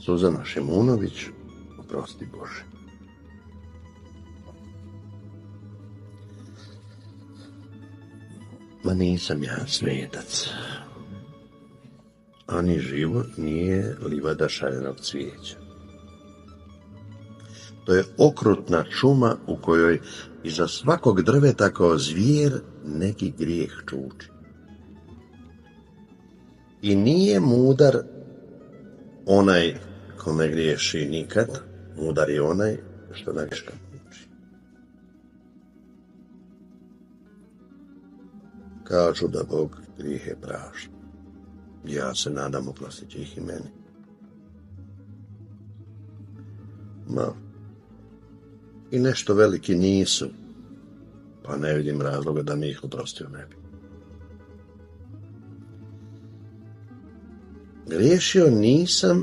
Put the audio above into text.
Suzana Šimunović, oprosti Bože. Ma nisam ja svetac. Ani život nije livada šarenog cvijeća. To je okrutna šuma u kojoj iza svakog drveta kao zvijer neki grijeh čuči. I nije mudar onaj ko ne griješi nikad, mudar je onaj što na greškama uči. Kažu da Bog grijehe prašta. Ja se nadam oprostit će ih i meni. Ma, i nešto veliki nisu, pa ne vidim razloga da mi ih oprostio ne bi. Griješio nisam